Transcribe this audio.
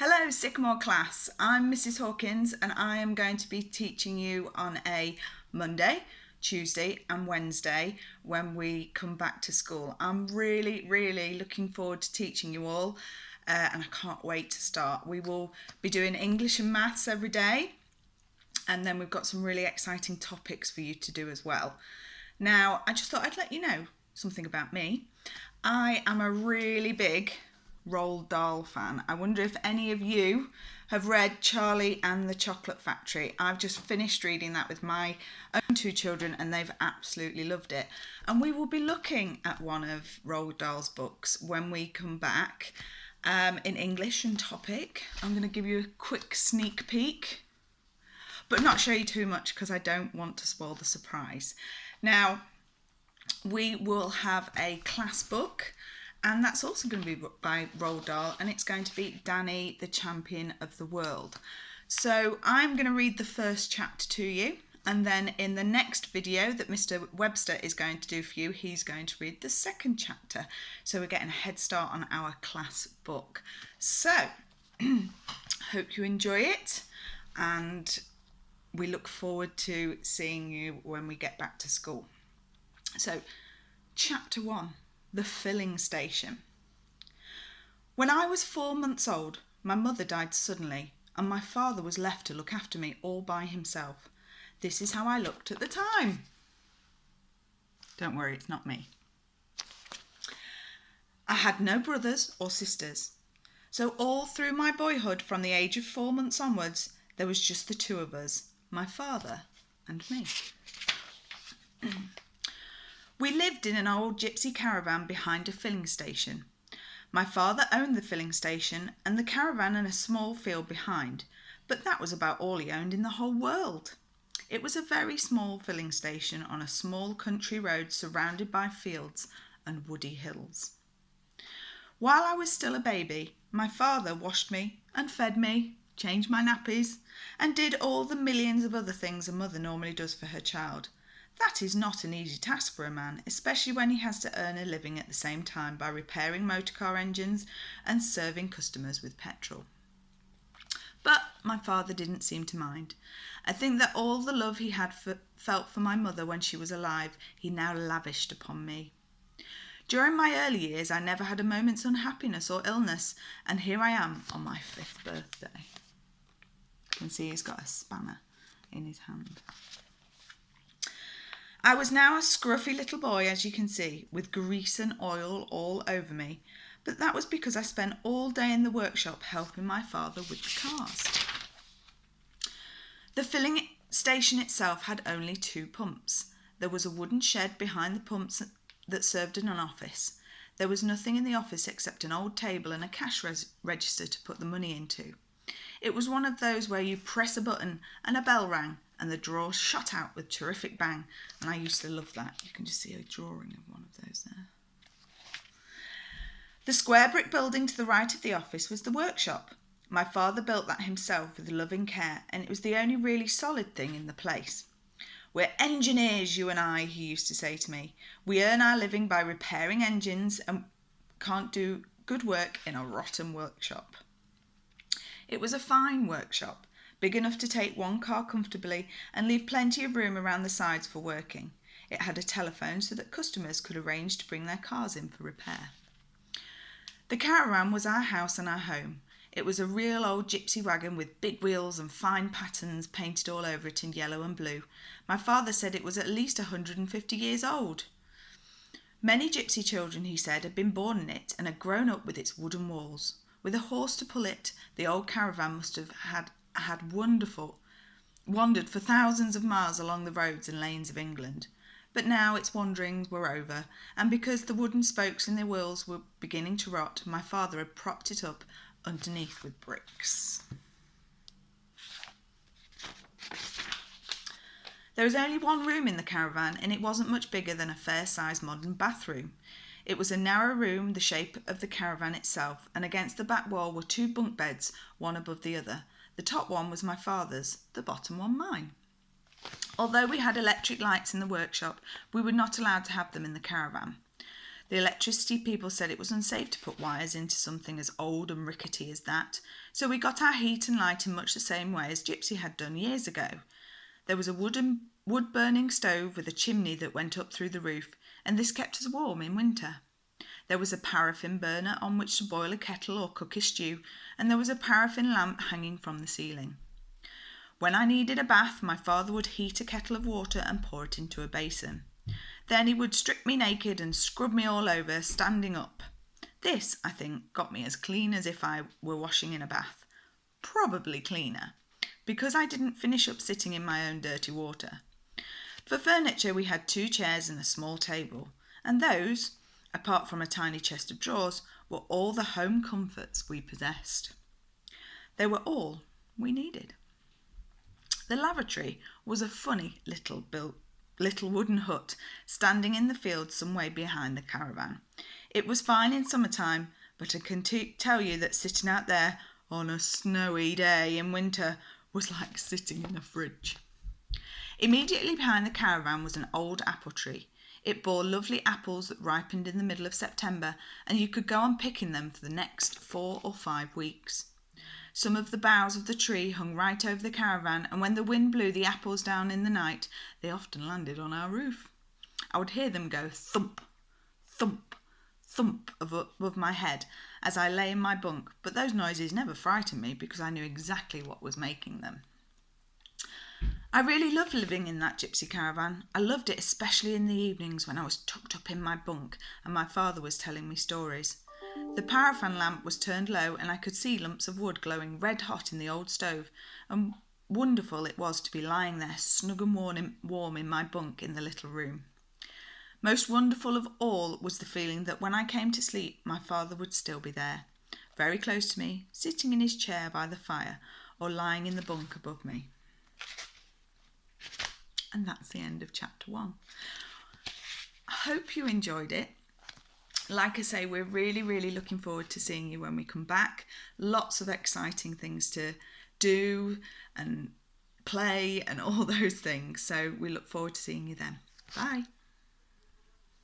Hello Sycamore class, I'm Mrs Hawkins and I am going to be teaching you on a Monday, Tuesday and Wednesday when we come back to school. I'm really looking forward to teaching you all and I can't wait to start. We will be doing English and maths every day and then we've got some really exciting topics for you to do as well. Now, I just thought I'd let you know something about me. I am a really big Roald Dahl fan. I wonder if any of you have read Charlie and the Chocolate Factory. I've just finished reading that with my own two children and they've absolutely loved it. And we will be looking at one of Roald Dahl's books when we come back in English and topic. I'm going to give you a quick sneak peek, but not show you too much because I don't want to spoil the surprise. Now, we will have a class book and that's also going to be by Roald Dahl and it's going to be Danny, the Champion of the World. So I'm going to read the first chapter to you and then in the next video that Mr. Webster is going to do for you, he's going to read the second chapter. So we're getting a head start on our class book. So, hope you enjoy it and we look forward to seeing you when we get back to school. So, chapter 1, the filling station. When I was 4 months old, my mother died suddenly and my father was left to look after me all by himself. This is how I looked at the time. Don't worry, it's not me. I had no brothers or sisters. So all through my boyhood, from the age of 4 months onwards, there was just the two of us, my father and me. We lived in an old gypsy caravan behind a filling station. My father owned the filling station and the caravan and a small field behind, but that was about all he owned in the whole world. It was a very small filling station on a small country road surrounded by fields and woody hills. While I was still a baby, my father washed me and fed me, changed my nappies, and did all the millions of other things a mother normally does for her child. That is not an easy task for a man, especially when he has to earn a living at the same time by repairing motorcar engines and serving customers with petrol. But my father didn't seem to mind. I think that all the love he had felt for my mother when she was alive, he now lavished upon me. During my early years, I never had a moment's unhappiness or illness, and here I am on my 5th birthday. You can see he's got a spanner in his hand. I was now a scruffy little boy, as you can see, with grease and oil all over me, but that was because I spent all day in the workshop helping my father with the cars. The filling station itself had only 2 pumps. There was a wooden shed behind the pumps that served as an office. There was nothing in the office except an old table and a cash register to put the money into. It was one of those where you press a button and a bell rang and the drawer shot out with terrific bang, and I used to love that. You can just see a drawing of one of those there. The square brick building to the right of the office was the workshop. My father built that himself with loving care, and it was the only really solid thing in the place. We're engineers, you and I, he used to say to me. We earn our living by repairing engines and can't do good work in a rotten workshop. It was a fine workshop, big enough to take 1 car comfortably and leave plenty of room around the sides for working. It had a telephone so that customers could arrange to bring their cars in for repair. The caravan was our house and our home. It was a real old gypsy wagon with big wheels and fine patterns painted all over it in yellow and blue. My father said it was at least 150 years old. Many gypsy children, he said, had been born in it and had grown up with its wooden walls. With a horse to pull it, the old caravan must have wandered for thousands of miles along the roads and lanes of England. But now its wanderings were over, and because the wooden spokes in the wheels were beginning to rot, my father had propped it up underneath with bricks. There was only 1 room in the caravan, and it wasn't much bigger than a fair-sized modern bathroom. It was a narrow room, the shape of the caravan itself, and against the back wall were 2 bunk beds, one above the other. The top one was my father's, the bottom one mine. Although we had electric lights in the workshop, we were not allowed to have them in the caravan. The electricity people said it was unsafe to put wires into something as old and rickety as that, so we got our heat and light in much the same way as Gypsy had done years ago. There was a wood-burning stove with a chimney that went up through the roof, and this kept us warm in winter. There was a paraffin burner on which to boil a kettle or cook a stew, and there was a paraffin lamp hanging from the ceiling. When I needed a bath, my father would heat a kettle of water and pour it into a basin. Then he would strip me naked and scrub me all over, standing up. This, I think, got me as clean as if I were washing in a bath. Probably cleaner, because I didn't finish up sitting in my own dirty water. For furniture, we had 2 chairs and a small table, and those, apart from a tiny chest of drawers, were all the home comforts we possessed. They were all we needed. The lavatory was a funny little wooden hut standing in the field some way behind the caravan. It was fine in summertime, but I can tell you that sitting out there on a snowy day in winter was like sitting in a fridge. Immediately behind the caravan was an old apple tree. It bore lovely apples that ripened in the middle of September, and you could go on picking them for the next 4 or 5 weeks. Some of the boughs of the tree hung right over the caravan, and when the wind blew the apples down in the night, they often landed on our roof. I would hear them go thump, thump, thump above my head as I lay in my bunk, but those noises never frightened me because I knew exactly what was making them. I really loved living in that gypsy caravan. I loved it especially in the evenings when I was tucked up in my bunk and my father was telling me stories. The paraffin lamp was turned low and I could see lumps of wood glowing red hot in the old stove, and wonderful it was to be lying there snug and warm in my bunk in the little room. Most wonderful of all was the feeling that when I came to sleep, my father would still be there, very close to me, sitting in his chair by the fire or lying in the bunk above me. And that's the end of chapter 1. I hope you enjoyed it. Like I say, we're really looking forward to seeing you when we come back. Lots of exciting things to do and play and all those things. So we look forward to seeing you then. Bye.